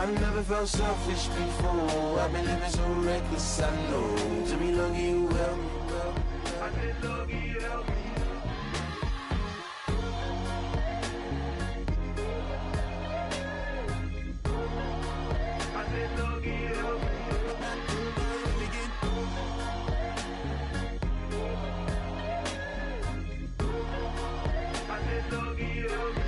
I've never felt selfish before. I've been living so reckless, I know. To be lucky you helped me. I said lucky you helped me. I said lucky you helped me. I said lucky you helped me.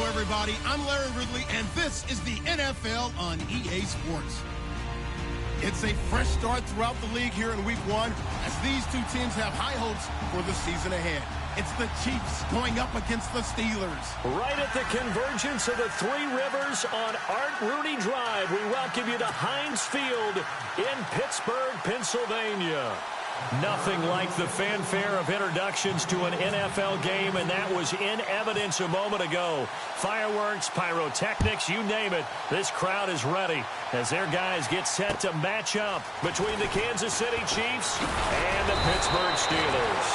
Everybody, I'm Larry Ridley, and this is the NFL on EA Sports. It's a fresh start throughout the league here in Week 1 as these two teams have high hopes for the season ahead. It's the Chiefs going up against the Steelers. Right at the convergence of the Three Rivers on Art Rooney Drive, we welcome you to Heinz Field in Pittsburgh, Pennsylvania. Nothing like the fanfare of introductions to an NFL game, and that was in evidence a moment ago. Fireworks, pyrotechnics, you name it. This crowd is ready as their guys get set to match up between the Kansas City Chiefs and the Pittsburgh Steelers.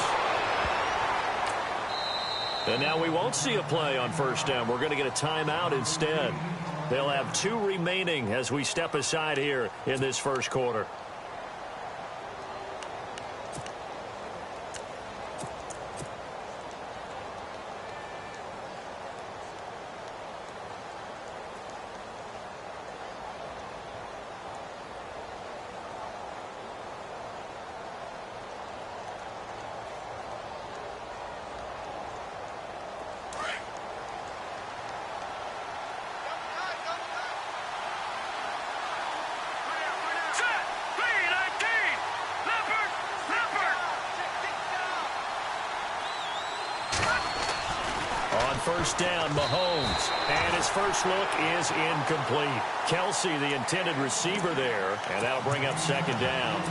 And now we won't see a play on first down. We're going to get a timeout instead. They'll have 2 remaining as we step aside here in this first quarter. First down, Mahomes, and his first look is incomplete. Kelsey, the intended receiver there, and that'll bring up second down.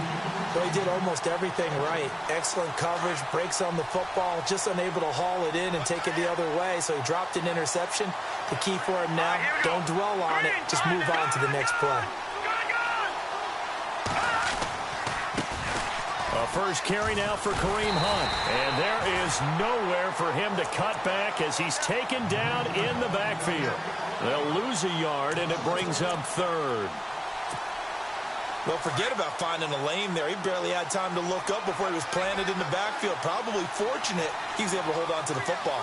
Well, he did almost everything right. Excellent coverage, breaks on the football, just unable to haul it in and take it the other way, so he dropped an interception. The key for him now, don't dwell on it, just move on to the next play. First carry now for Kareem Hunt. And there is nowhere for him to cut back as he's taken down in the backfield. They'll lose a yard, and it brings up third. Well, forget about finding a lane there. He barely had time to look up before he was planted in the backfield. Probably fortunate he was able to hold on to the football.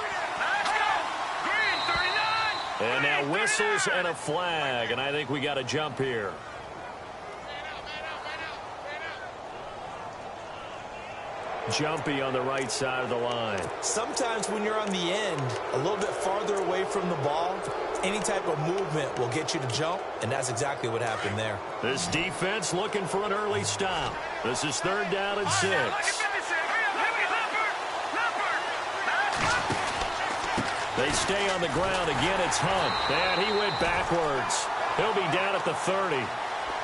And now whistles and a flag, and I think we got a jump here. Jumpy on the right side of the line. Sometimes when you're on the end, a little bit farther away from the ball, any type of movement will get you to jump, and that's exactly what happened there. This defense looking for an early stop. This is third down and 6. They stay on the ground. Again, it's Hunt. And he went backwards. He'll be down at the 30.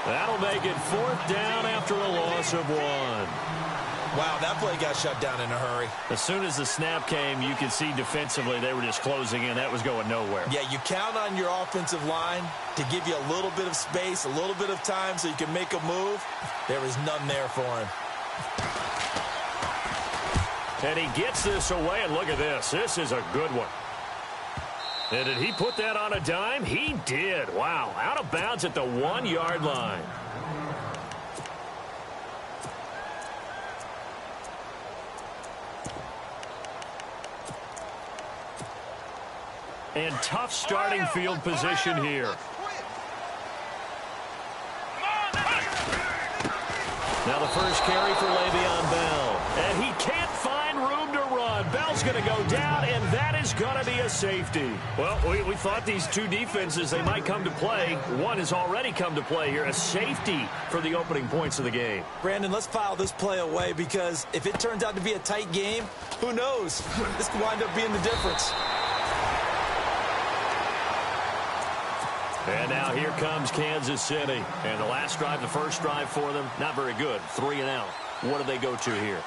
That'll make it 4th down after a loss of 1. Wow, that play got shut down in a hurry. As soon as the snap came, you could see defensively they were just closing in. That was going nowhere. Yeah, you count on your offensive line to give you a little bit of space, a little bit of time so you can make a move. There was none there for him. And he gets this away, and look at this. This is a good one. And did he put that on a dime? He did. Wow, out of bounds at the 1-yard line. And tough starting field position here. Now the first carry for Le'Veon Bell. And he can't find room to run. Bell's going to go down, and that is going to be a safety. Well, we thought these two defenses, they might come to play. One has already come to play here. A safety for the opening points of the game. Brandon, let's file this play away because if it turns out to be a tight game, who knows? This could wind up being the difference. And now here comes Kansas City. And the last drive, the first drive for them, not very good. 3 and out. What do they go to here?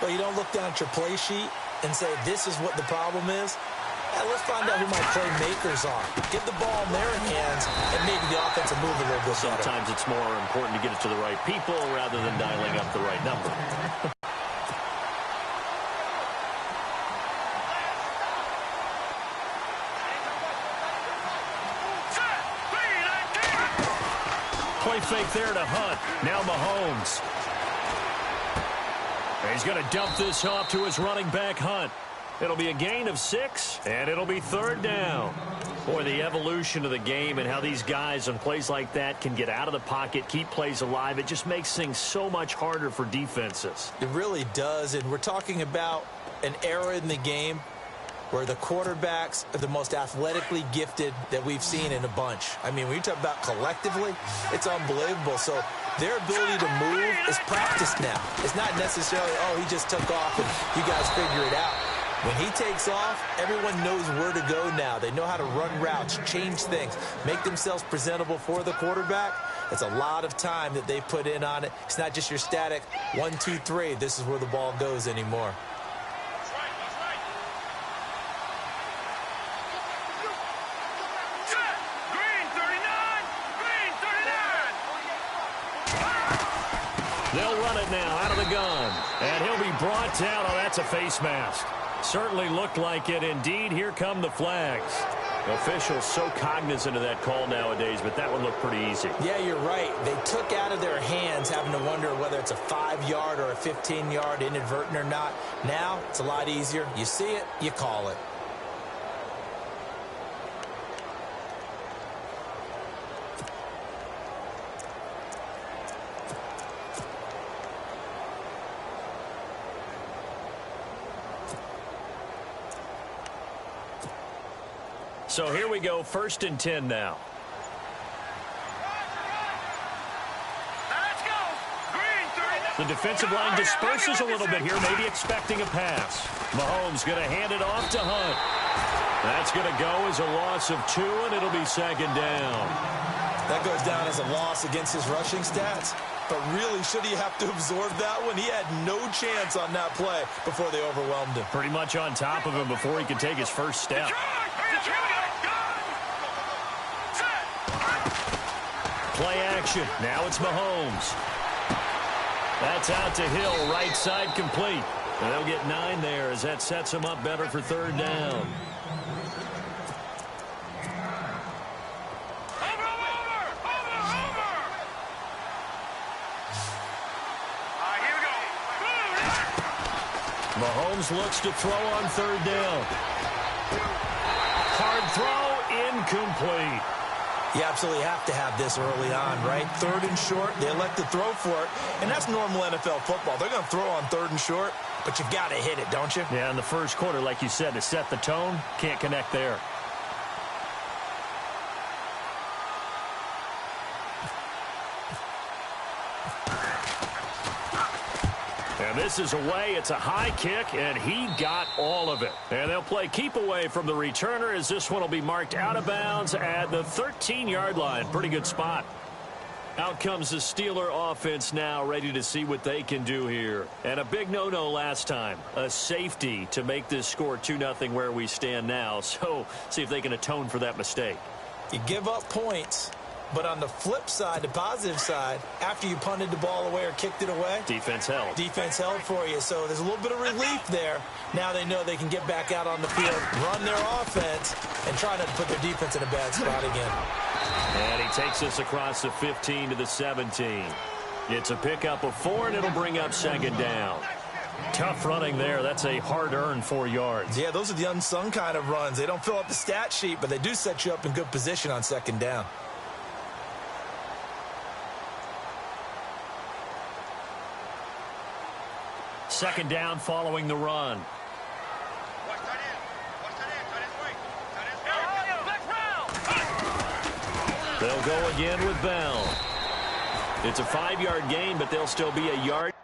Well, you don't look down at your play sheet and say, this is what the problem is. Yeah, let's find out who my playmakers are. Get the ball in their hands, and maybe the offense will move a little bit better. Sometimes it's more important to get it to the right people rather than dialing up the right number. Play fake there to Hunt. Now Mahomes. And he's going to dump this off to his running back, Hunt. It'll be a gain of 6, and it'll be 3rd down. Boy, the evolution of the game and how these guys on plays like that can get out of the pocket, keep plays alive, it just makes things so much harder for defenses. It really does, and we're talking about an era in the game where the quarterbacks are the most athletically gifted that we've seen in a bunch. I mean, when you talk about collectively, it's unbelievable. So their ability to move is practiced now. It's not necessarily, oh, he just took off and you guys figure it out. When he takes off, everyone knows where to go now. They know how to run routes, change things, make themselves presentable for the quarterback. It's a lot of time that they put in on it. It's not just your static 1, 2, 3. This is where the ball goes anymore. They'll run it now out of the gun. And he'll be brought down. Oh, that's a face mask. Certainly looked like it. Indeed, here come the flags. Officials so cognizant of that call nowadays, but that one looked pretty easy. Yeah, you're right. They took out of their hands having to wonder whether it's a 5-yard or a 15-yard inadvertent or not. Now, it's a lot easier. You see it, you call it. So here we go, 1st and 10 now. The defensive line disperses a little bit here, maybe expecting a pass. Mahomes going to hand it off to Hunt. That's going to go as a loss of 2, and it'll be 2nd down. That goes down as a loss against his rushing stats. But really, should he have to absorb that one? He had no chance on that play before they overwhelmed him. Pretty much on top of him before he could take his first step. Play action. Now it's Mahomes. That's out to Hill, right side complete. And they'll get 9 there as that sets him up better for 3rd down. Mahomes looks to throw on 3rd down. Hard throw, incomplete. You absolutely have to have this early on, right? 3rd and short, they elect to throw for it, and that's normal NFL football. They're going to throw on 3rd and short, but you've got to hit it, don't you? Yeah, in the first quarter, like you said, to set the tone, can't connect there. And this is away. It's a high kick, and he got all of it. And they'll play keep away from the returner as this one will be marked out of bounds at the 13-yard line. Pretty good spot. Out comes the Steeler offense now, ready to see what they can do here. And a big no-no last time. A safety to make this score 2-0 where we stand now. So see if they can atone for that mistake. You give up points. But on the flip side, the positive side, after you punted the ball away or kicked it away, defense held. Defense held for you. So there's a little bit of relief there. Now they know they can get back out on the field, run their offense, and try not to put their defense in a bad spot again. And he takes us across the 15 to the 17. It's a pickup of 4, and it'll bring up 2nd down. Tough running there. That's a hard-earned 4 yards. Yeah, those are the unsung kind of runs. They don't fill up the stat sheet, but they do set you up in good position on 2nd down. Second down following the run. They'll go again with Bell. It's a 5-yard gain, but they'll still be a yard.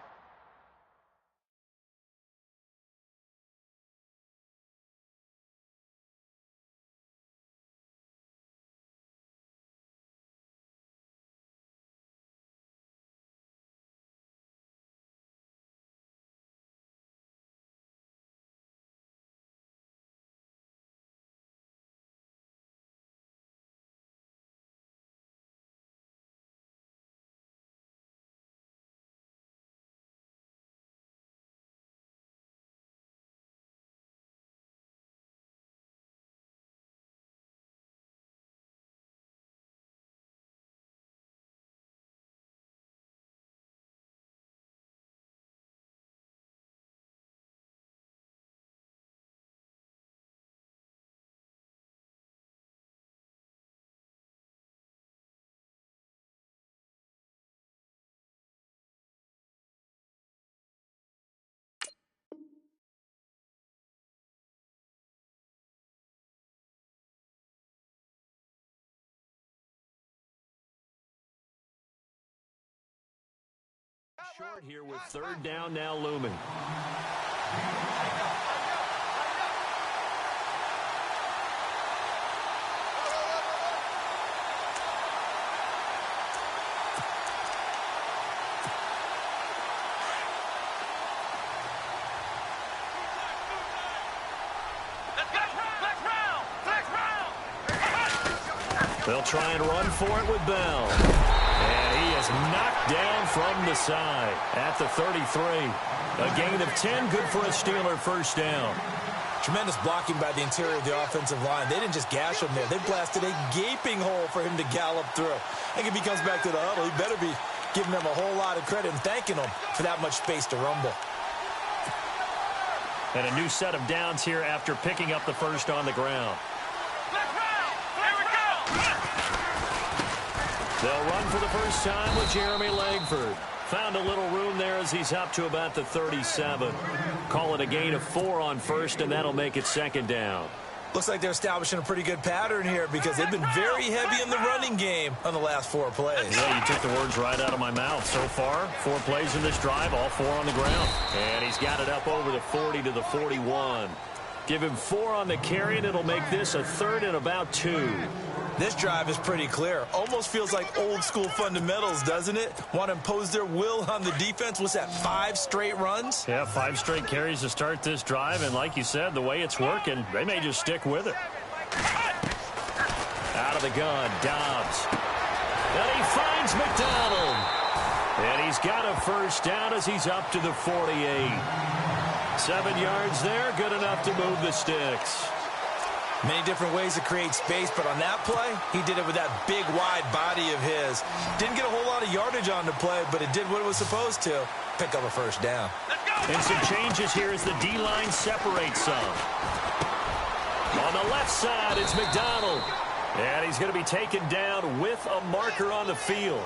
Short here with third down now looming. They'll try and run for it with Bell. And he is knocked down from the side at the 33. A gain of 10, good for a Steeler first down. Tremendous blocking by the interior of the offensive line. They didn't just gash him there. They blasted a gaping hole for him to gallop through. I think if he comes back to the huddle, he better be giving them a whole lot of credit and thanking them for that much space to rumble. And a new set of downs here after picking up the first on the ground. They'll run for the first time with Jeremy Langford. Found a little room there as he's up to about the 37. Call it a gain of 4 on first, and that'll make it second down. Looks like they're establishing a pretty good pattern here because they've been very heavy in the running game on the last 4 plays. Yeah, you took the words right out of my mouth. So far, 4 plays in this drive, all 4 on the ground. And he's got it up over the 40 to the 41. Give him 4 on the carry, and it'll make this a third and about 2. This drive is pretty clear. Almost feels like old school fundamentals, doesn't it? Want to impose their will on the defense. What's that, 5 straight runs? Yeah, 5 straight carries to start this drive. And like you said, the way it's working, they may just stick with it. Out of the gun, Dobbs. And he finds McDonald. And he's got a first down as he's up to the 48. 7 yards there, good enough to move the sticks. Many different ways to create space, but on that play, he did it with that big, wide body of his. Didn't get a whole lot of yardage on the play, but it did what it was supposed to. Pick up a first down. And some changes here as the D-line separates some. On the left side, it's McDonald. And he's going to be taken down with a marker on the field.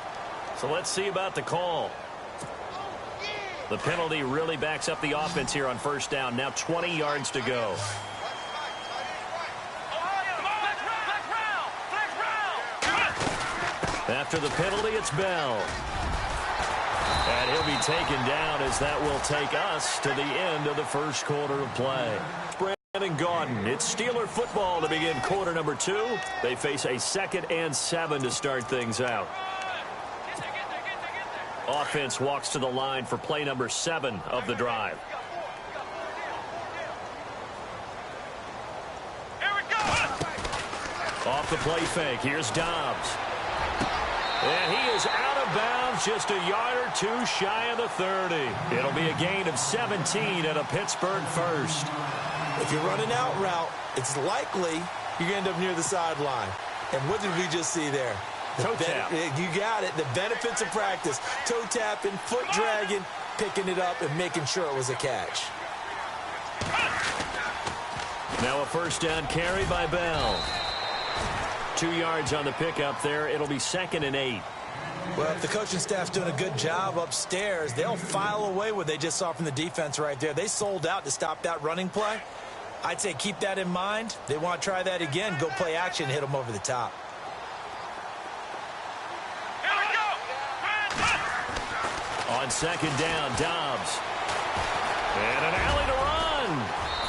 So let's see about the call. The penalty really backs up the offense here on first down. Now 20 yards to go. After the penalty, it's Bell. And he'll be taken down as that will take us to the end of the first quarter of play. Brandon Gaudin, it's Steeler football to begin quarter number 2. They face a 2nd and 7 to start things out. Offense walks to the line for play number 7 of the drive. Off the play fake, here's Dobbs. And he is out of bounds just a yard or 2 shy of the 30. It'll be a gain of 17 and a Pittsburgh first. If you're running out route, it's likely you're going to end up near the sideline. And what did we just see there? Toe tap. You got it. The benefits of practice. Toe tapping, foot dragging, picking it up, and making sure it was a catch. Now a first down carry by Bell. 2 yards on the pickup there. It'll be 2nd and 8. Well, if the coaching staff's doing a good job upstairs, they'll file away what they just saw from the defense right there. They sold out to stop that running play. I'd say keep that in mind. They want to try that again. Go play action, hit them over the top. On 2nd down, Dobbs. And an alley to run.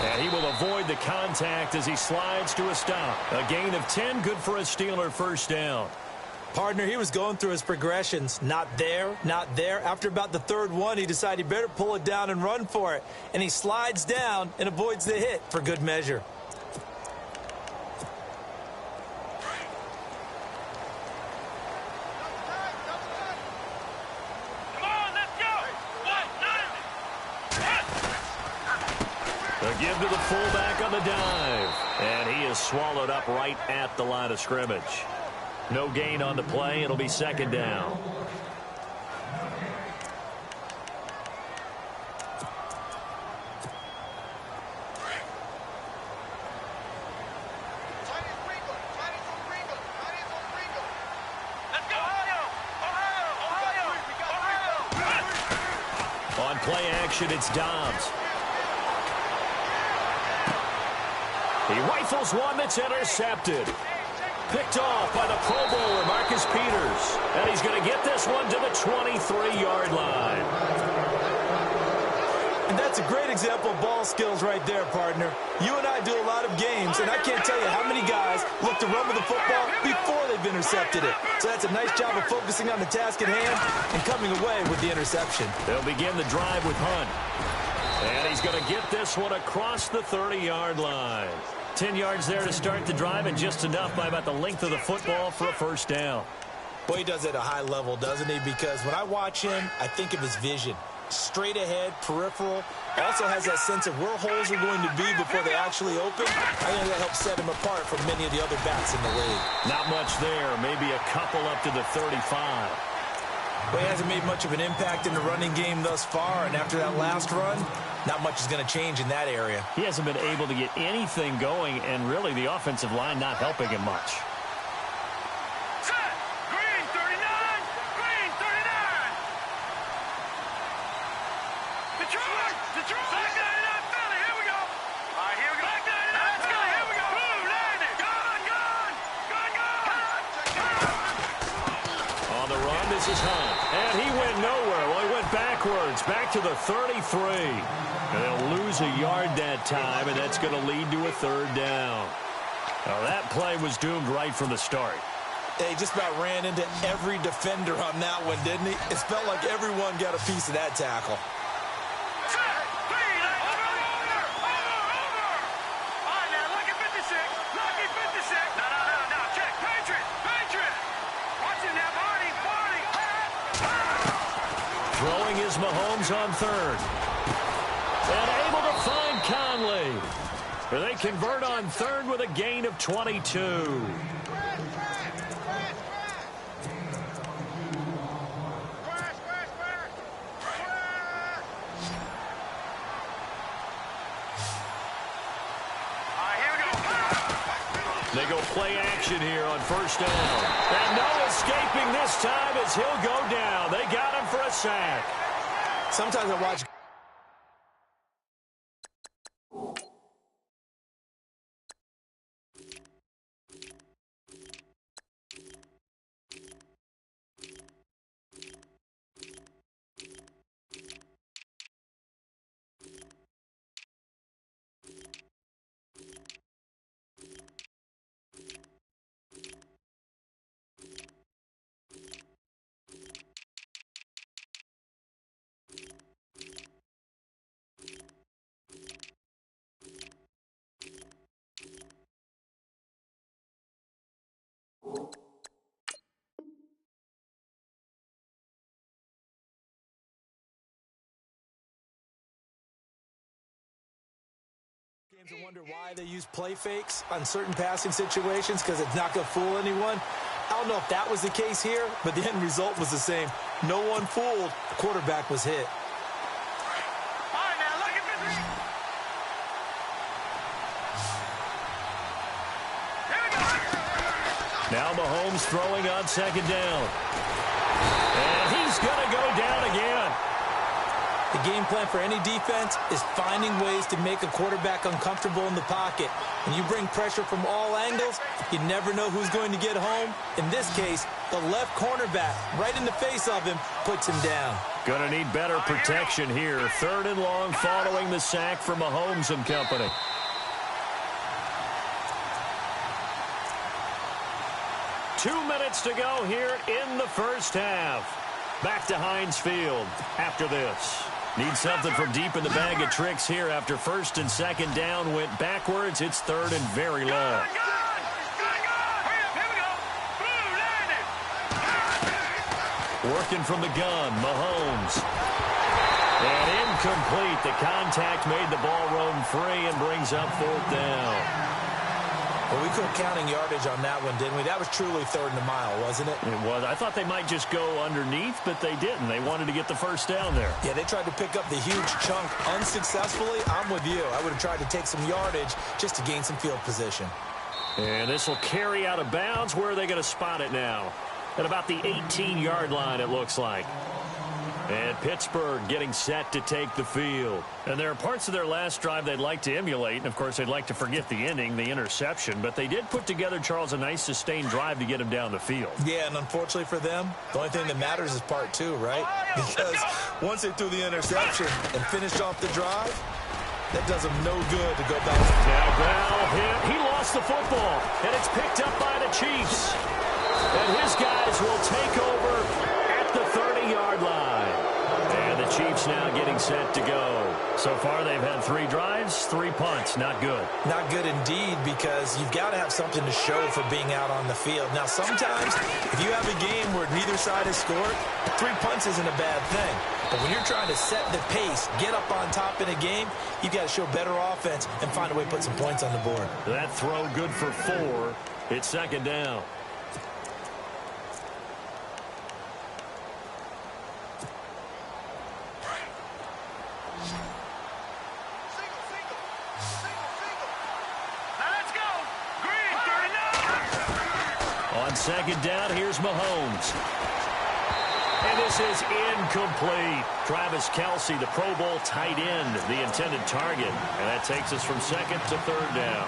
And he will avoid the contact as he slides to a stop. A gain of 10, good for a Steeler first down. Partner, he was going through his progressions. Not there, not there. After about the 3rd one, he decided he better pull it down and run for it. And he slides down and avoids the hit for good measure. Give to the fullback on the dive. And he is swallowed up right at the line of scrimmage. No gain on the play. It'll be 2nd down. On play action, it's Dobbs. He rifles one that's intercepted. picked off by the Pro Bowler, Marcus Peters. And he's going to get this one to the 23-yard line. And that's a great example of ball skills right there, partner. You and I do a lot of games, and I can't tell you how many guys look to run with the football before they've intercepted it. So that's a nice job of focusing on the task at hand and coming away with the interception. They'll begin the drive with Hunt. And he's going to get this one across the 30-yard line. 10 yards there to start the drive, and just enough by about the length of the football for a first down. Boy, he does it at a high level, doesn't he? Because when I watch him, I think of his vision. Straight ahead, peripheral, also has that sense of where holes are going to be before they actually open. I think that helps set him apart from many of the other backs in the league. Not much there, maybe a couple up to the 35. Well, he hasn't made much of an impact in the running game thus far, and after that last run, not much is going to change in that area. He hasn't been able to get anything going, and really the offensive line not helping him much. This is Hunt, and he went nowhere. Well, he went backwards, back to the 33. And they'll lose a yard that time, and that's going to lead to a third down. Now, that play was doomed right from the start. He just about ran into every defender on that one, didn't he? It felt like everyone got a piece of that tackle. Throwing is Mahomes on third. And able to find Conley. They convert on third with a gain of 22. They go play action here on first down. And no escaping this time as he'll go down. They got him for a sack. Sometimes I watch. And wonder why they use play fakes on certain passing situations, because it's not going to fool anyone. I don't know if that was the case here, but the end result was the same. No one fooled. The quarterback was hit. Now Mahomes throwing on second down. And he's going to go down again. The game plan for any defense is finding ways to make a quarterback uncomfortable in the pocket. When you bring pressure from all angles, you never know who's going to get home. In this case, the left cornerback, right in the face of him, puts him down. Going to need better protection here. Third and long following the sack for Mahomes and company. Two minutes to go here in the first half. Back to Heinz Field after this. Need something from deep in the bag of tricks here after first and second down went backwards. It's third and very long. Working from the gun, Mahomes. And incomplete. The contact made the ball roam free and brings up fourth down. Well, we couldn't counting yardage on that one, didn't we? That was truly third and a mile, wasn't it? It was. I thought they might just go underneath, but they didn't. They wanted to get the first down there. Yeah, they tried to pick up the huge chunk unsuccessfully. I'm with you. I would have tried to take some yardage just to gain some field position. And this will carry out of bounds. Where are they going to spot it now? At about the 18-yard line, it looks like. And Pittsburgh getting set to take the field. And there are parts of their last drive they'd like to emulate. And, of course, they'd like to forget the ending, the interception. But they did put together, Charles, a nice sustained drive to get him down the field. Yeah, and unfortunately for them, the only thing that matters is part two, right? Because once they threw the interception and finished off the drive, that does them no good to go back. Now Bell hit. He lost the football. And it's picked up by the Chiefs. And his guys will take over at the 30-yard line. And the Chiefs now getting set to go. So far, they've had 3 drives, 3 punts. Not good. Not good indeed, because you've got to have something to show for being out on the field. Now, sometimes, if you have a game where neither side has scored, 3 punts isn't a bad thing. But when you're trying to set the pace, get up on top in a game, you've got to show better offense and find a way to put some points on the board. That throw good for 4. It's second down. On second down, here's Mahomes. And this is incomplete. Travis Kelce, the Pro Bowl tight end, the intended target. And that takes us from second to third down.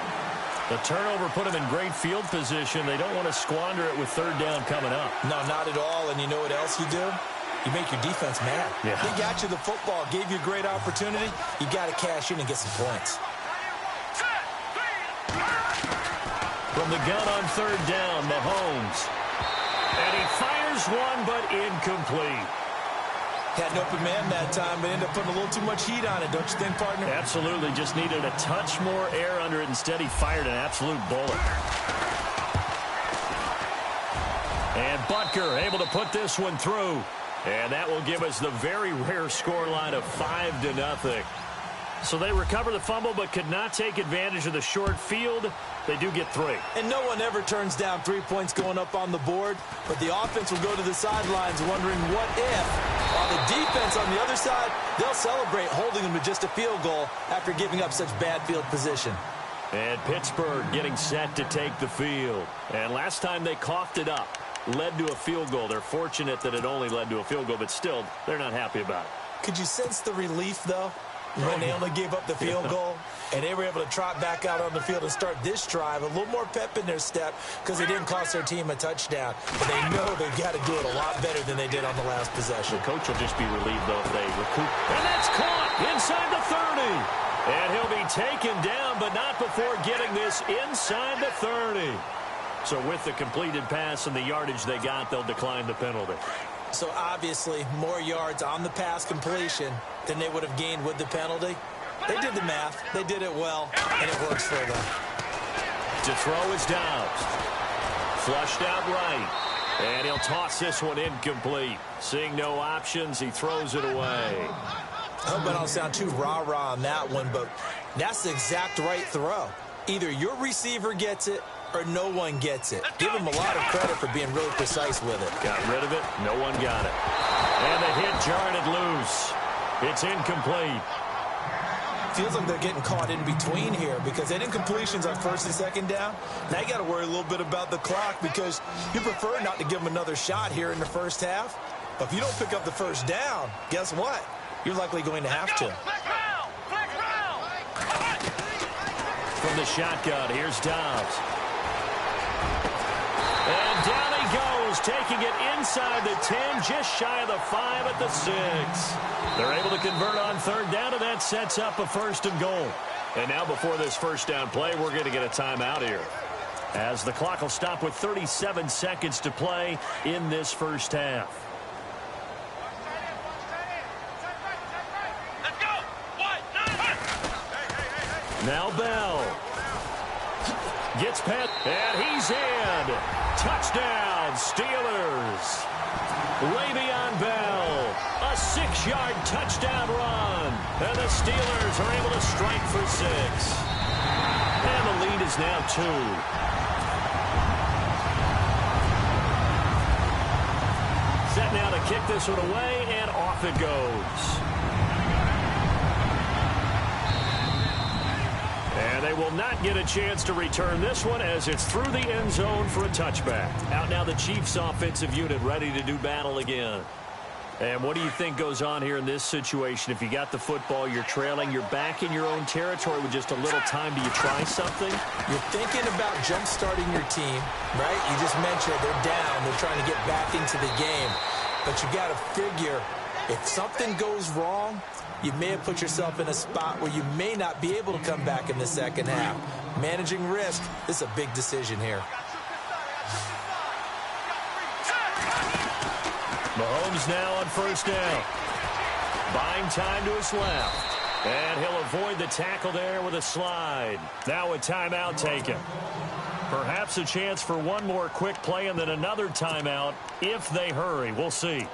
The turnover put them in great field position. They don't want to squander it with third down coming up. No, not at all. And you know what else you do? You make your defense mad. Yeah. They got you the football, gave you a great opportunity. You got to cash in and get some points. From the gun on third down, Mahomes. And he fires one, but incomplete. Had an open man that time, but ended up putting a little too much heat on it, don't you think, partner? Absolutely. Just needed a touch more air under it. Instead, he fired an absolute bullet. And Butker able to put this one through. And that will give us the very rare scoreline of 5-0. So they recover the fumble but could not take advantage of the short field. They do get 3. And no one ever turns down 3 points going up on the board, but the offense will go to the sidelines wondering what if. While the defense on the other side, they'll celebrate holding them to just a field goal after giving up such bad field position. And Pittsburgh getting set to take the field. And last time they coughed it up, led to a field goal. They're fortunate that it only led to a field goal, but still, they're not happy about it. Could you sense the relief, though? When they only gave up the field goal, and they were able to trot back out on the field and start this drive, a little more pep in their step because they didn't cost their team a touchdown. But they know they've got to do it a lot better than they did on the last possession. The coach will just be relieved, though, if they recoup. And that's caught inside the 30. And he'll be taken down, but not before getting this inside the 30. So with the completed pass and the yardage they got, they'll decline the penalty. So obviously more yards on the pass completion than they would have gained with the penalty. They did the math. They did it well, and it works for them. To throw is Dobbs. Flushed out right. And he'll toss this one incomplete. Seeing no options, he throws it away. I hope I don't sound too rah-rah on that one, but that's the exact right throw. Either your receiver gets it or no one gets it. Give him a lot of credit for being really precise with it. Got rid of it. No one got it. And the hit jarred it loose. It's incomplete. Feels like they're getting caught in between here because they did incompletions on first and second down. Now you got to worry a little bit about the clock because you prefer not to give them another shot here in the first half. But if you don't pick up the first down, guess what? You're likely going to have to. From the shotgun, here's Dobbs. And down he goes, taking it inside the 10, just shy of the 5 at the 6. They're able to convert on third down, and that sets up a 1st and goal. And now before this first down play, we're going to get a timeout here, as the clock will stop with 37 seconds to play in this first half. Now Bell gets past, and he's in. Touchdown, Steelers. Le'Veon Bell, a 6-yard touchdown run. And the Steelers are able to strike for 6. And the lead is now 2. Set now to kick this one away, and off it goes. And they will not get a chance to return this one as it's through the end zone for a touchback. Out now the Chiefs offensive unit ready to do battle again. And what do you think goes on here in this situation? If you got the football, you're trailing, you're back in your own territory with just a little time. Do you try something? You're thinking about jump-starting your team, right? You just mentioned they're down. They're trying to get back into the game. But you got to figure, if something goes wrong, you may have put yourself in a spot where you may not be able to come back in the second half. Managing risk, this is a big decision here. Mahomes now on first down. Buying time to his left. And he'll avoid the tackle there with a slide. Now a timeout taken. Perhaps a chance for one more quick play and then another timeout if they hurry. We'll see.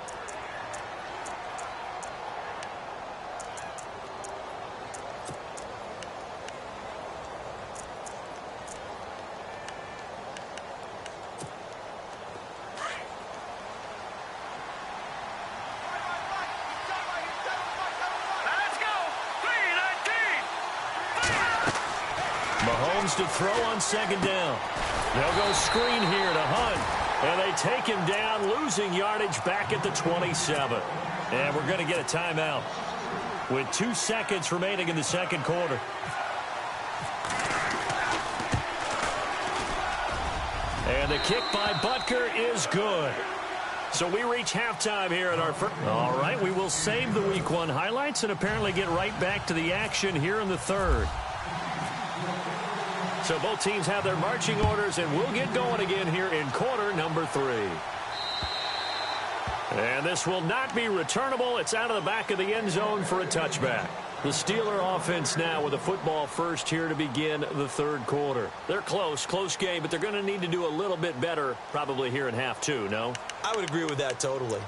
Mahomes to throw on second down. They'll go screen here to Hunt. And they take him down, losing yardage back at the 27. And we're going to get a timeout with 2 seconds remaining in the second quarter. And the kick by Butker is good. So we reach halftime here at our first. All right, we will save the Week 1 highlights and apparently get right back to the action here in the third. So both teams have their marching orders, and we'll get going again here in quarter number 3. And this will not be returnable. It's out of the back of the end zone for a touchback. The Steeler offense now with a football first here to begin the third quarter. They're close game, but they're going to need to do a little bit better probably here in half 2, no? I would agree with that totally.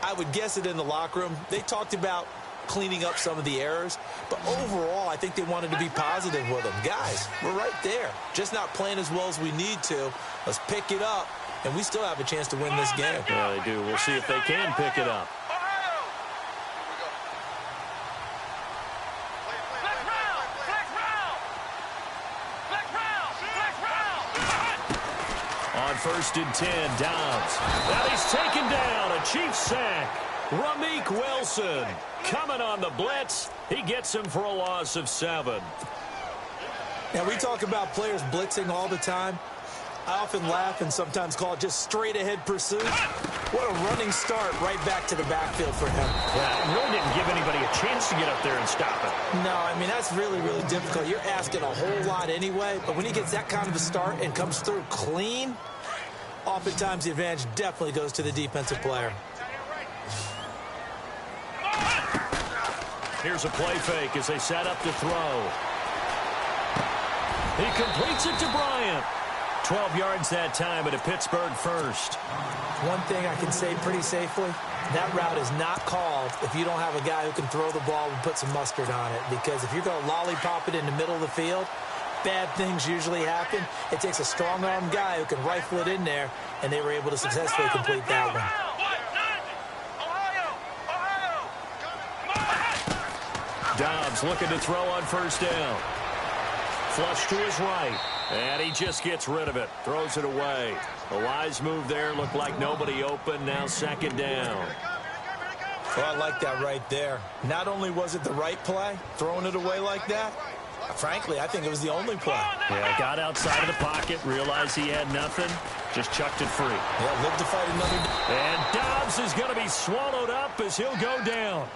I would guess it in the locker room. They talked about cleaning up some of the errors, but overall I think they wanted to be positive with them. Guys, we're right there, just not playing as well as we need to. Let's pick it up, and we still have a chance to win this game. Yeah, they do. We'll see if they can pick it up. On first and 10, Dobbs. Now he's taken down. A Chiefs sack. Ramik Wilson coming on the blitz. He gets him for a loss of 7. Now, we talk about players blitzing all the time. I often laugh and sometimes call it just straight-ahead pursuit. What a running start right back to the backfield for him. Yeah, it really didn't give anybody a chance to get up there and stop it. No, I mean, that's really, really difficult. You're asking a whole lot anyway, but when he gets that kind of a start and comes through clean, oftentimes the advantage definitely goes to the defensive player. Here's a play fake as they set up to throw. He completes it to Bryant. 12 yards that time at a Pittsburgh first. One thing I can say pretty safely, that route is not called if you don't have a guy who can throw the ball and put some mustard on it. Because if you're going to lollipop it in the middle of the field, bad things usually happen. It takes a strong-arm guy who can rifle it in there, and they were able to successfully complete that one. Dobbs looking to throw on first down. Flush to his right. And he just gets rid of it. Throws it away. A wise move there. Looked like nobody open. Now second down. Well, I like that right there. Not only was it the right play, throwing it away like that, frankly, I think it was the only play. Yeah, got outside of the pocket, realized he had nothing, just chucked it free. Yeah, lived to fight another day. And Dobbs is going to be swallowed up as he'll go down.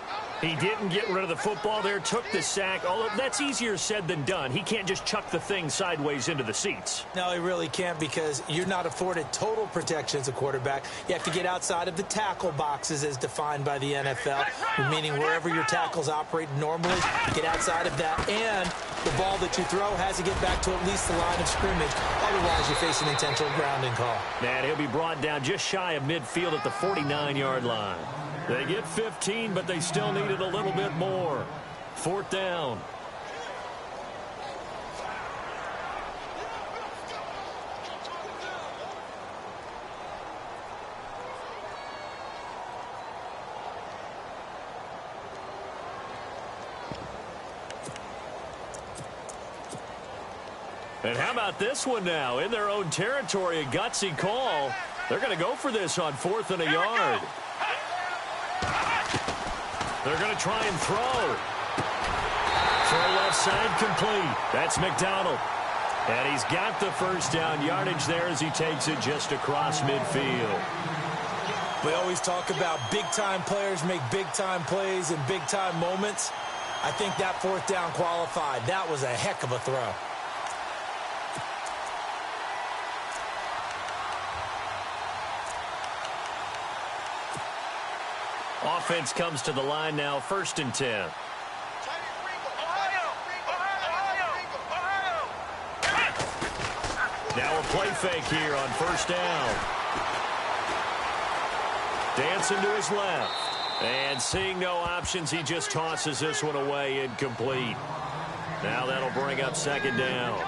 He didn't get rid of the football there, took the sack. Although that's easier said than done. He can't just chuck the thing sideways into the seats. No, he really can't, because you're not afforded total protection as a quarterback. You have to get outside of the tackle boxes as defined by the NFL, meaning wherever your tackles operate normally, get outside of that. And the ball that you throw has to get back to at least the line of scrimmage. Otherwise, you face an intentional grounding call. And he'll be brought down just shy of midfield at the 49-yard line. They get 15, but they still needed a little bit more. Fourth down. And how about this one now? In their own territory, a gutsy call. They're going to go for this on 4th and a yard. They're going to try and throw. Throw left side complete. That's McDonald. And he's got the first down yardage there as he takes it just across midfield. We always talk about big-time players make big-time plays in big-time moments. I think that fourth down qualified. That was a heck of a throw. Offense comes to the line now, 1st and 10. Now a play fake here on 1st down. Dancing to his left. And seeing no options, he just tosses this one away, incomplete. Now that'll bring up 2nd down.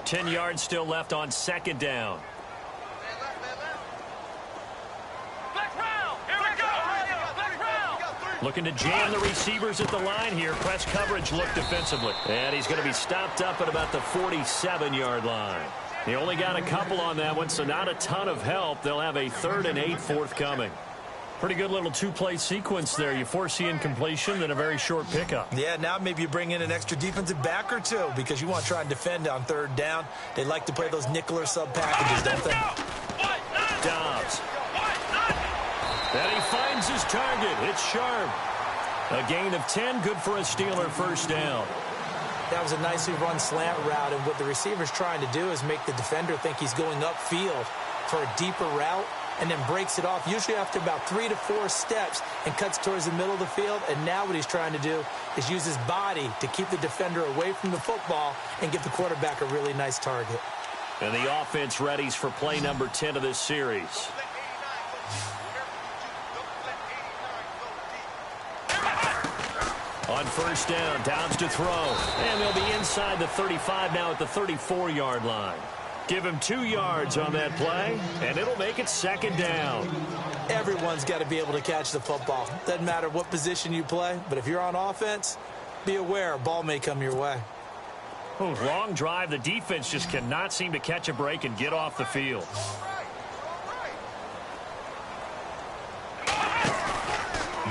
Ten yards still left on 2nd down. Looking to jam the receivers at the line here. Press coverage look defensively. And he's going to be stopped up at about the 47-yard line. He only got a couple on that one, so not a ton of help. They'll have a 3rd and 8 forthcoming. Pretty good little two-play sequence there. You force the incompletion, then a very short pickup. Yeah, now maybe you bring in an extra defensive back or two because you want to try and defend on 3rd down. They like to play those nickel or sub packages, don't they? Dobbs. And he finds his target. It's Sharp. A gain of 10, good for a Steeler 1st down. That was a nicely run slant route, and what the receiver's trying to do is make the defender think he's going upfield for a deeper route, and then breaks it off, usually after about 3 to 4 steps, and cuts towards the middle of the field. And now what he's trying to do is use his body to keep the defender away from the football and give the quarterback a really nice target. And the offense readies for play number 10 of this series. On 1st down, Dobbs to throw. And they'll be inside the 35 now at the 34-yard line. Give him 2 yards on that play, and it'll make it 2nd down. Everyone's got to be able to catch the football. Doesn't matter what position you play, but if you're on offense, be aware a ball may come your way. Oh, long drive. The defense just cannot seem to catch a break and get off the field.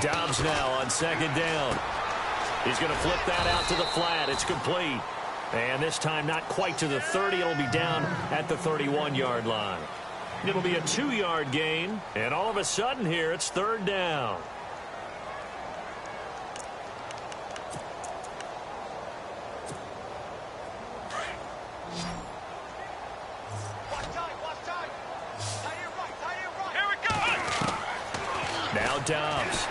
Dobbs now on 2nd down. He's going to flip that out to the flat. It's complete. And this time not quite to the 30. It'll be down at the 31-yard line. It'll be a 2-yard gain. And all of a sudden here, it's 3rd down. Here we go. Now Dobbs.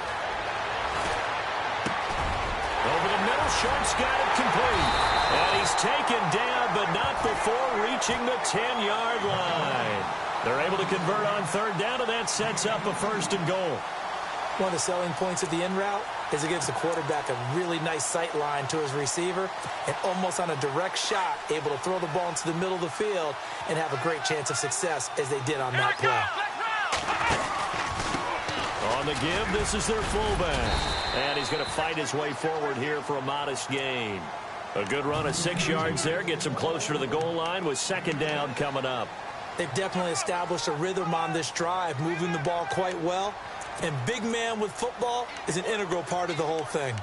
Over the middle, Sharp's got it complete. And he's taken down, but not before reaching the 10-yard line. They're able to convert on 3rd down, and that sets up a 1st and goal. One of the selling points of the in route is it gives the quarterback a really nice sight line to his receiver, and almost on a direct shot, able to throw the ball into the middle of the field and have a great chance of success as they did on that play. On the give, this is their fullback. And he's going to fight his way forward here for a modest gain. A good run of 6 yards there. Gets him closer to the goal line with 2nd down coming up. They've definitely established a rhythm on this drive, moving the ball quite well. And big man with football is an integral part of the whole thing.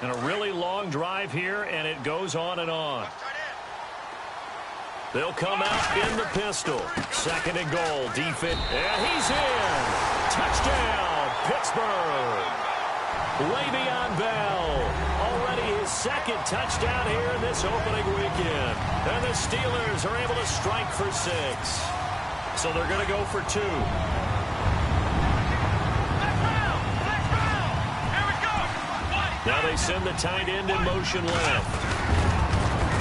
And a really long drive here, and it goes on and on. They'll come out in the pistol. 2nd and goal. Defense. And he's in. Touchdown, Pittsburgh. Le'Veon Bell. Already his 2nd touchdown here in this opening weekend. And the Steelers are able to strike for 6. So they're going to go for 2. Now they send the tight end in motion left.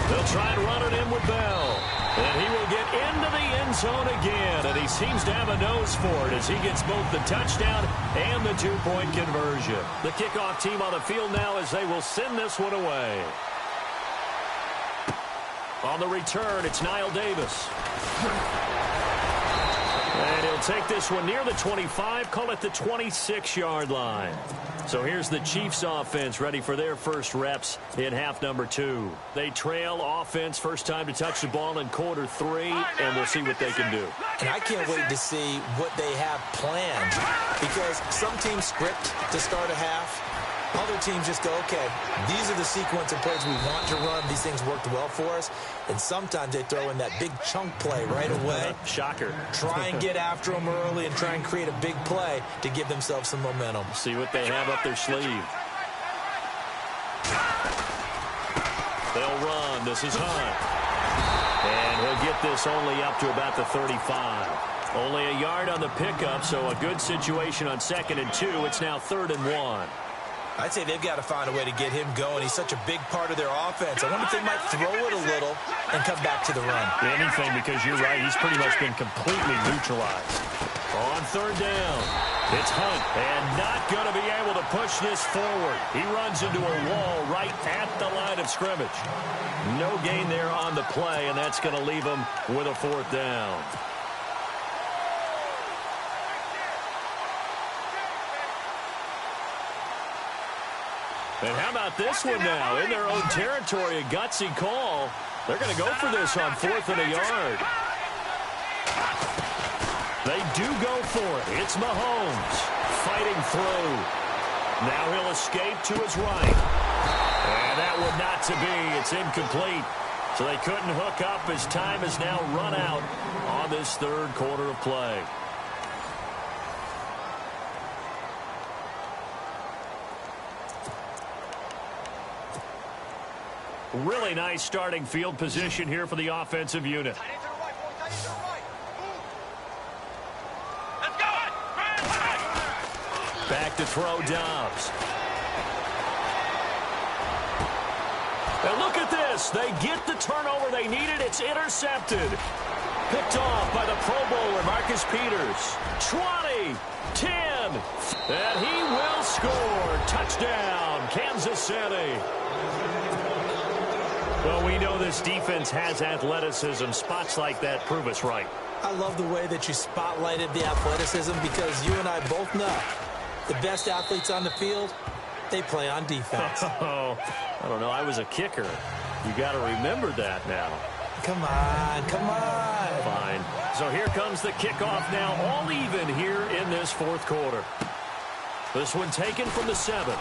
They'll try and run it in with Bell. And he will get into the end zone again. And he seems to have a nose for it as he gets both the touchdown and the 2-point conversion. The kickoff team on the field now as they will send this one away. On the return, it's Niall Davis. And he'll take this one near the 25, call it the 26-yard line. So here's the Chiefs offense ready for their first reps in half number 2. They trail offense, first time to touch the ball in quarter 3, and we'll see what they can do. And I can't wait to see what they have planned, because some teams script to start a half. Other teams just go, okay, these are the sequence of plays we want to run. These things worked well for us. And sometimes they throw in that big chunk play right away. Shocker. Try and get after them early and try and create a big play to give themselves some momentum. See what they have up their sleeve. They'll run. This is Hunt. And he'll get this only up to about the 35. Only a yard on the pickup, so a good situation on 2nd and 2. It's now 3rd and 1. I'd say they've got to find a way to get him going. He's such a big part of their offense. I wonder if they might throw it a little and come back to the run. Anything, because you're right. He's pretty much been completely neutralized. On 3rd down, it's Hunt, and not going to be able to push this forward. He runs into a wall right at the line of scrimmage. No gain there on the play, and that's going to leave him with a 4th down. And how about this one now? In their own territory, a gutsy call. They're going to go for this on 4th and a yard. They do go for it. It's Mahomes fighting through. Now he'll escape to his right. And that one not to be. It's incomplete. So they couldn't hook up as time has now run out on this 3rd quarter of play. Really nice starting field position here for the offensive unit. Back to throw Dobbs. And look at this. They get the turnover they needed. It's intercepted. Picked off by the Pro Bowler, Marcus Peters. 20, 10, and he will score. Touchdown, Kansas City. Well, we know this defense has athleticism. Spots like that prove us right. I love the way that you spotlighted the athleticism, because you and I both know the best athletes on the field, they play on defense. Oh, I don't know. I was a kicker. You got to remember that now. Come on, come on. Fine. So here comes the kickoff now, all even here in this 4th quarter. This one taken from the 7.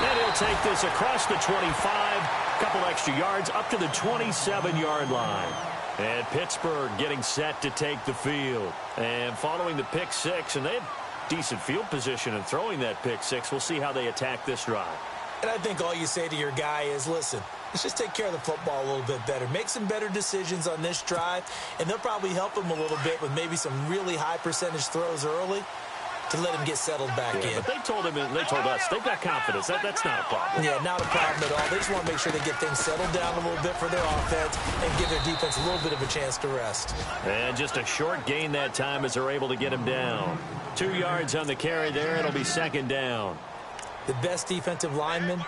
And he'll take this across the 25, couple extra yards up to the 27-yard line. And Pittsburgh getting set to take the field. And following the pick 6, and they had decent field position in throwing that pick 6. We'll see how they attack this drive. And I think all you say to your guy is, listen, let's just take care of the football a little bit better. Make some better decisions on this drive, and they'll probably help him a little bit with maybe some really high percentage throws early to let him get settled back in. But they told us they've got confidence. That's not a problem. Yeah, not a problem at all. They just want to make sure they get things settled down a little bit for their offense and give their defense a little bit of a chance to rest. And just a short gain that time as they're able to get him down. 2 yards on the carry there. It'll be 2nd down. The best defensive linemen,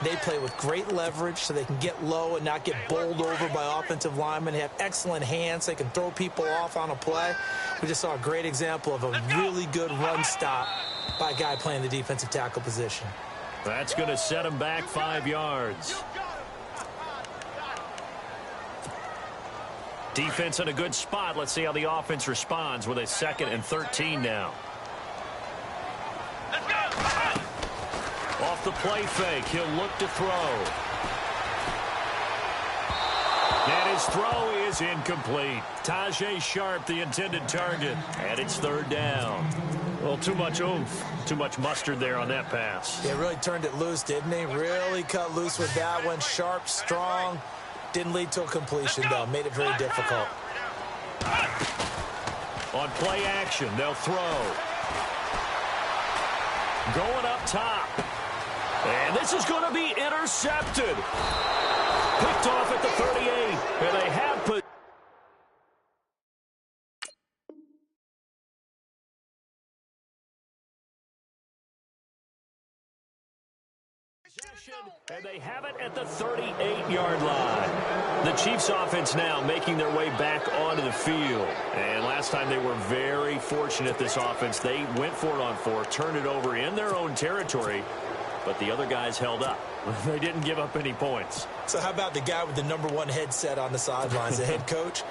they play with great leverage so they can get low and not get bowled over by offensive linemen. They have excellent hands. They can throw people off on a play. We just saw a great example of a really good run stop by a guy playing the defensive tackle position. That's going to set him back 5 yards. Defense in a good spot. Let's see how the offense responds with a 2nd and 13 now. Off the play fake, he'll look to throw. And his throw is incomplete. Tajay Sharp, the intended target. And it's 3rd down. Well, too much oomph, too much mustard there on that pass. Yeah, really turned it loose, didn't he? Really cut loose with that one. Sharp, strong. Didn't lead to a completion, though. Made it very difficult. On play action, they'll throw. Going up top. And this is going to be intercepted. Picked off at the 38. And they have put. possession, and they have it at the 38-yard line. The Chiefs offense now making their way back onto the field. And last time they were very fortunate, this offense. They went for it on 4, turned it over in their own territory, but the other guys held up. They didn't give up any points. So how about the guy with the #1 headset on the sidelines, the head coach?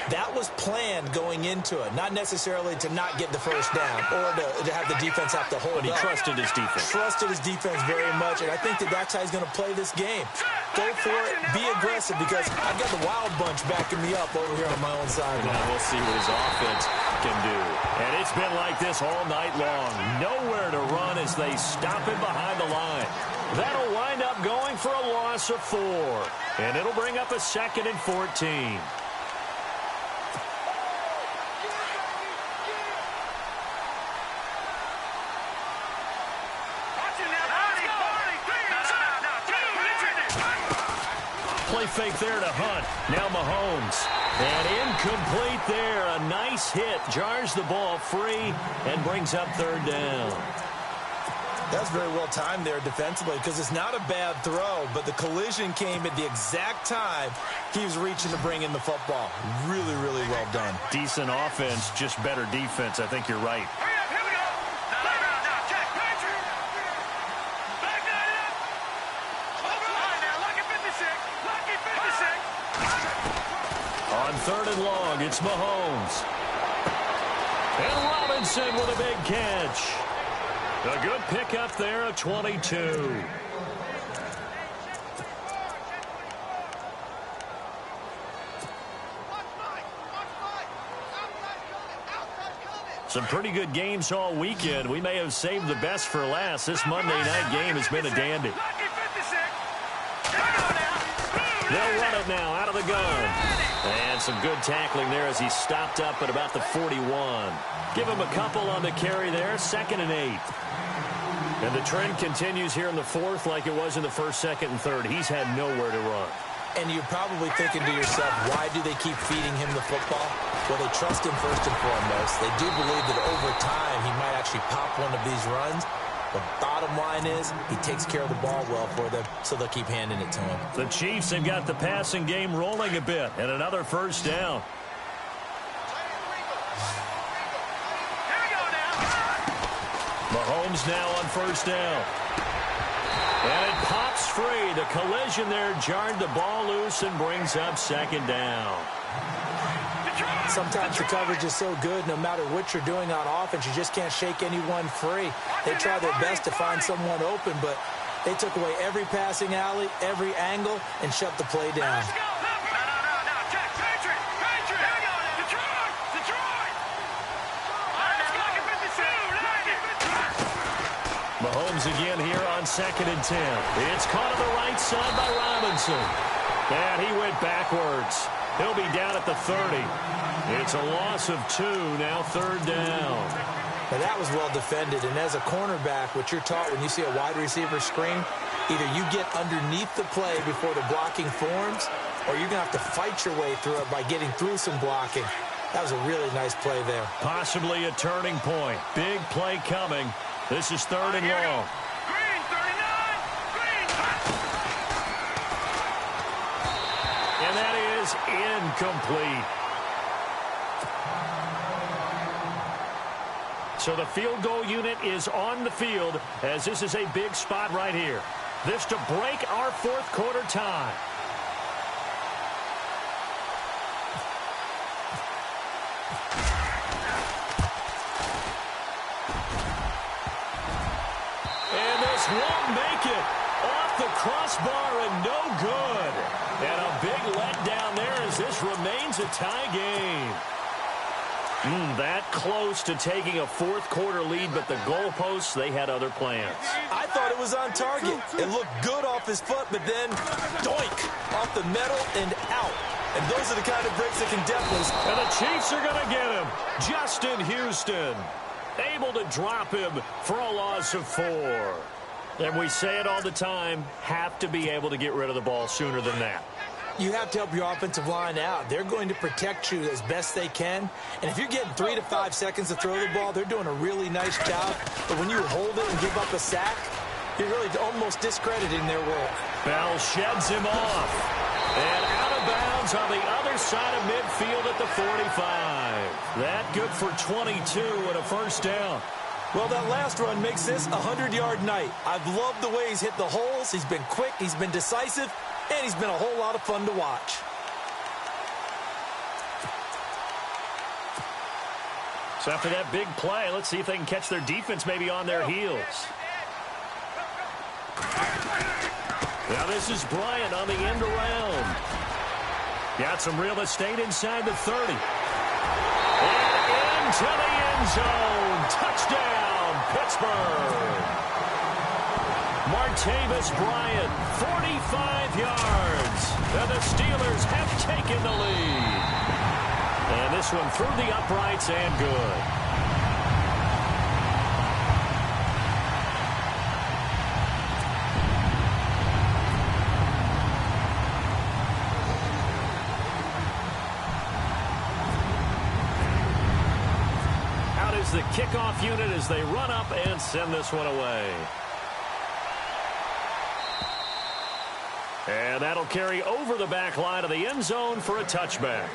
That was planned going into it, not necessarily to not get the first down or to have the defense have to hold up. But he trusted his defense. Trusted his defense very much, and I think that's how he's going to play this game. Go for it, be aggressive, because I've got the wild bunch backing me up over here on my own side. Now we'll see what his offense can do. And it's been like this all night long. Nowhere to run as they stop him behind the line. That'll wind up going for a loss of 4. And it'll bring up a 2nd and 14. Play fake there to Hunt. Now Mahomes. And incomplete there. A nice hit. Jars the ball free and brings up 3rd down. That's very well timed there defensively, because it's not a bad throw, but the collision came at the exact time he was reaching to bring in the football. Really, really well done. Decent offense, just better defense. I think you're right. On 3rd and long, it's Mahomes. And Robinson with a big catch. A good pickup there at 22. Some pretty good games all weekend. We may have saved the best for last. This Monday night game has been a dandy. They'll run it now out of the gun. And some good tackling there as he stopped up at about the 41. Give him a couple on the carry there. 2nd and 8. And the trend continues here in the 4th like it was in the 1st, 2nd, and 3rd. He's had nowhere to run. And you're probably thinking to yourself, why do they keep feeding him the football? Well, they trust him first and foremost. They do believe that over time he might actually pop one of these runs. The bottom line is he takes care of the ball well for them, so they'll keep handing it to him. The Chiefs have got the passing game rolling a bit, and another 1st down. Mahomes now on 1st down. And it pops free. The collision there jarred the ball loose and brings up 2nd down. Sometimes the coverage is so good, no matter what you're doing on offense, you just can't shake anyone free. They try their best to find someone open, but they took away every passing alley, every angle, and shut the play down. Mahomes again here on 2nd and 10. It's caught on the right side by Robinson. And he went backwards. He'll be down at the 30. It's a loss of 2, now 3rd down. Now that was well defended, and as a cornerback, what you're taught when you see a wide receiver screen, either you get underneath the play before the blocking forms, or you're going to have to fight your way through it by getting through some blocking. That was a really nice play there. Possibly a turning point. Big play coming. This is 3rd and long. Green, 39, green. And that is incomplete. So the field goal unit is on the field as this is a big spot right here. This to break our 4th quarter tie. And this won't make it. Off the crossbar and no good. And a big letdown there as this remains a tie game. That close to taking a 4th quarter lead, but the goalposts, they had other plans. I thought it was on target. It looked good off his foot, but then doink, off the metal and out. And those are the kind of breaks that can definitely... And the Chiefs are going to get him. Justin Houston, able to drop him for a loss of 4. And we say it all the time, have to be able to get rid of the ball sooner than that. You have to help your offensive line out. They're going to protect you as best they can. And if you're getting 3 to 5 seconds to throw the ball, they're doing a really nice job. But when you hold it and give up a sack, You're really almost discrediting their work. Bell sheds him off. And out of bounds on the other side of midfield at the 45. That good for 22 and a first down. Well, that last run makes this a 100-yard night. I've loved the way he's hit the holes. He's been quick, he's been decisive, and he's been a whole lot of fun to watch. So after that big play, let's see if they can catch their defense maybe on their heels. Now this is Bryant on the end around. Got some real estate inside the 30. And into the end zone. Touchdown, Pittsburgh. Martavis Bryant, 45 yards. And the Steelers have taken the lead. And this one through the uprights and good. Out is the kickoff unit as they run up and send this one away. And that'll carry over the back line of the end zone for a touchback.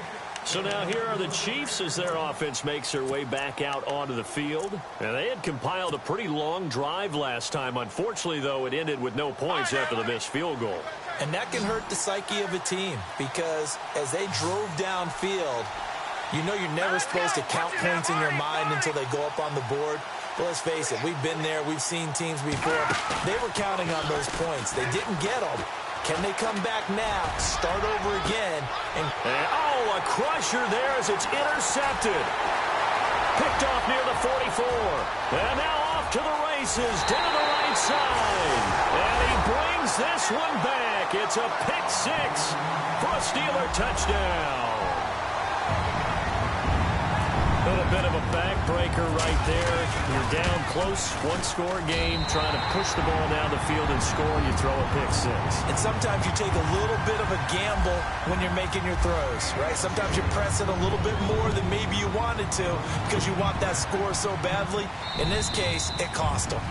So now here are the Chiefs as their offense makes their way back out onto the field. And they had compiled a pretty long drive last time. Unfortunately, though, it ended with no points after the missed field goal. And that can hurt the psyche of a team because as they drove downfield, you know you're never supposed to count points in your mind until they go up on the board. But let's face it, we've been there. We've seen teams before. They were counting on those points. They didn't get them. Can they come back now, start over again? And oh, a crusher there as it's intercepted. Picked off near the 44. And now off to the races, down the right side. And he brings this one back. It's a pick six for a Steeler touchdown. A little bit of a backbreaker right there. You're down close, one-score game, trying to push the ball down the field and score, and you throw a pick six. And sometimes you take a little bit of a gamble when you're making your throws, right? Sometimes you press it a little bit more than maybe you wanted to because you want that score so badly. In this case, it cost them.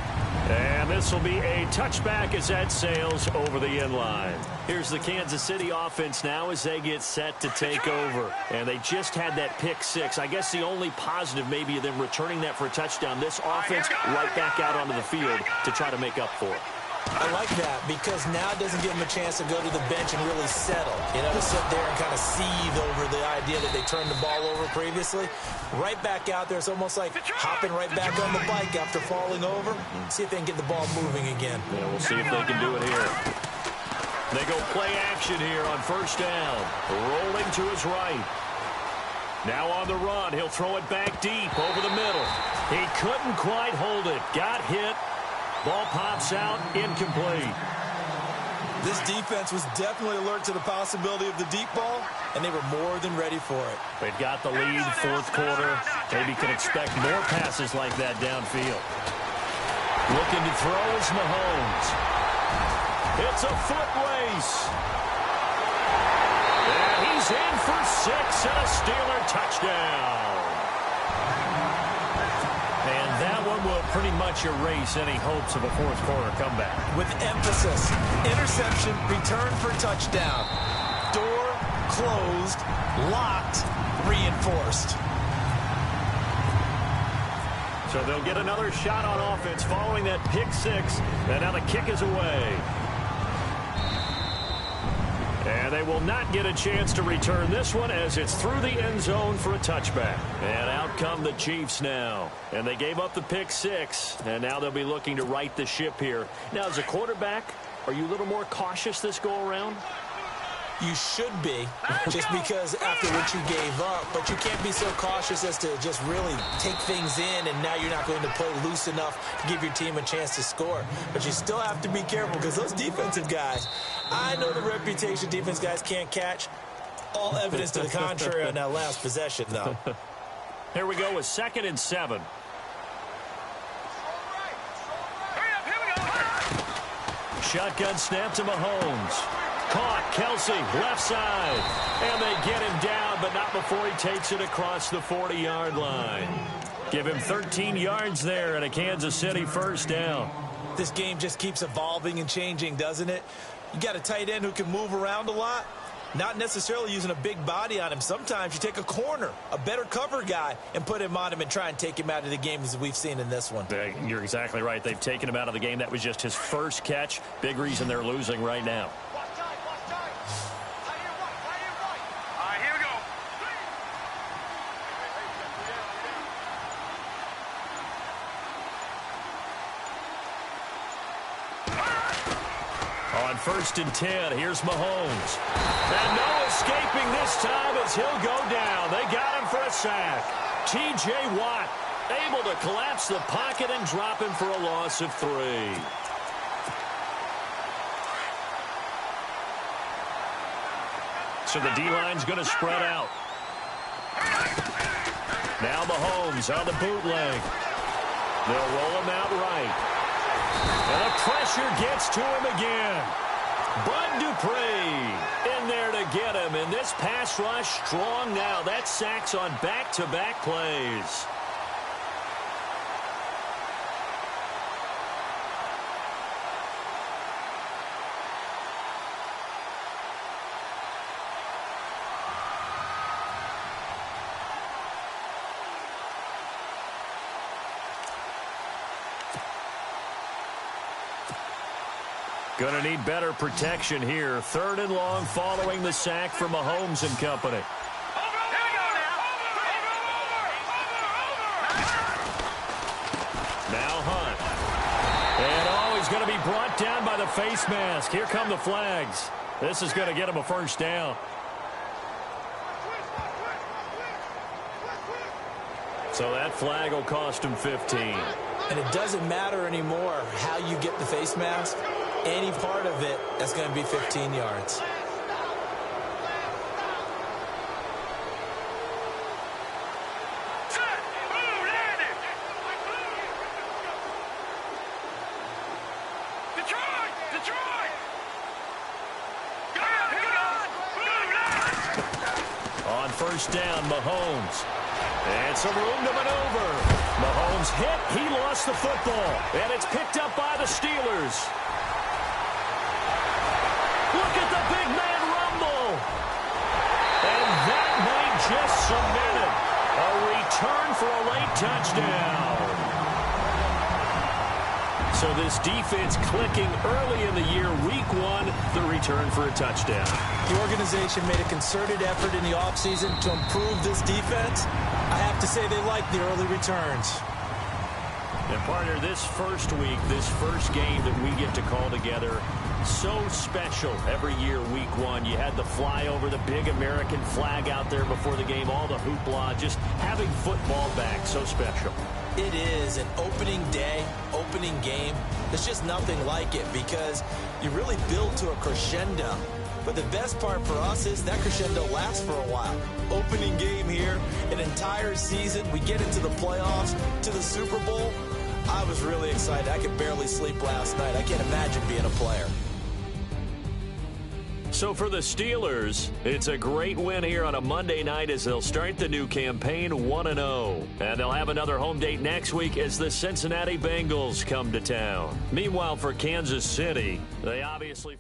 And this will be a touchback as that sails over the end line. Here's the Kansas City offense now as they get set to take over. And they just had that pick six. I guess the only positive maybe of them returning that for a touchdown. This offense right back out onto the field to try to make up for it. I like that because now it doesn't give them a chance to go to the bench and really settle. You know, to sit there and kind of seethe over the idea that they turned the ball over previously. Right back out there. It's almost like hopping right back on the bike after falling over. See if they can get the ball moving again. Yeah, we'll see if they can do it here. They go play action here on first down. Rolling to his right. Now on the run. He'll throw it back deep over the middle. He couldn't quite hold it. Got hit. Ball pops out, incomplete. This defense was definitely alert to the possibility of the deep ball, and they were more than ready for it. They've got the lead, fourth quarter. Maybe can expect more passes like that downfield. Looking to throw is Mahomes. It's a foot race. And he's in for 6 and a Steeler touchdown. And that one will pretty much erase any hopes of a fourth quarter comeback. With emphasis, interception, return for touchdown. Door closed, locked, reinforced. So they'll get another shot on offense following that pick six. And now the kick is away. And they will not get a chance to return this one as it's through the end zone for a touchback. And out come the Chiefs now. And they gave up the pick six. And now they'll be looking to right the ship here. Now, as a quarterback, are you a little more cautious this go-around? You should be, just because after what you gave up. But you can't be so cautious as to just really take things in, and now you're not going to play loose enough to give your team a chance to score. But you still have to be careful because those defensive guys, I know the reputation defense guys can't catch. All evidence to the contrary on that last possession, though. Here we go with 2nd and 7. Shotgun snap to Mahomes. Caught, Kelsey, left side. And they get him down, but not before he takes it across the 40-yard line. Give him 13 yards there and a Kansas City first down. This game just keeps evolving and changing, doesn't it? You got a tight end who can move around a lot, not necessarily using a big body on him. Sometimes you take a corner, a better cover guy, and put him on him and try and take him out of the game, as we've seen in this one. You're exactly right. They've taken him out of the game. That was just his first catch. Big reason they're losing right now. On 1st and 10, here's Mahomes. And no escaping this time as he'll go down. They got him for a sack. T.J. Watt able to collapse the pocket and drop him for a loss of 3. So the D-line's going to spread out. Now Mahomes on the bootleg. They'll roll him out right. And the pressure gets to him again. Bud Dupree in there to get him. And this pass rush strong now. That sacks on back-to-back plays. Going to need better protection here. 3rd and long following the sack from Mahomes and company. Now Hunt. And he's going to be brought down by the face mask. Here come the flags. This is going to get him a first down. So that flag will cost him 15. And it doesn't matter anymore how you get the face mask. Any part of it, that's going to be 15 yards. On 1st down, Mahomes. And some room to maneuver. Mahomes hit. He lost the football. And it's picked up by the Steelers. Look at the big man rumble. And that might just cement it. A return for a late touchdown. So this defense clicking early in the year, week 1, the return for a touchdown. The organization made a concerted effort in the offseason to improve this defense. I have to say they like the early returns. And partner, this first week, this first game that we get to call together, so special every year, week 1. You had the flyover, the big American flag out there before the game, all the hoopla, just having football back, so special. It is an opening day, opening game. There's just nothing like it because you really build to a crescendo. But the best part for us is that crescendo lasts for a while. Opening game here, an entire season. We get into the playoffs, to the Super Bowl. I was really excited. I could barely sleep last night. I can't imagine being a player. So for the Steelers, it's a great win here on a Monday night as they'll start the new campaign 1-0. And they'll have another home date next week as the Cincinnati Bengals come to town. Meanwhile, for Kansas City, they obviously...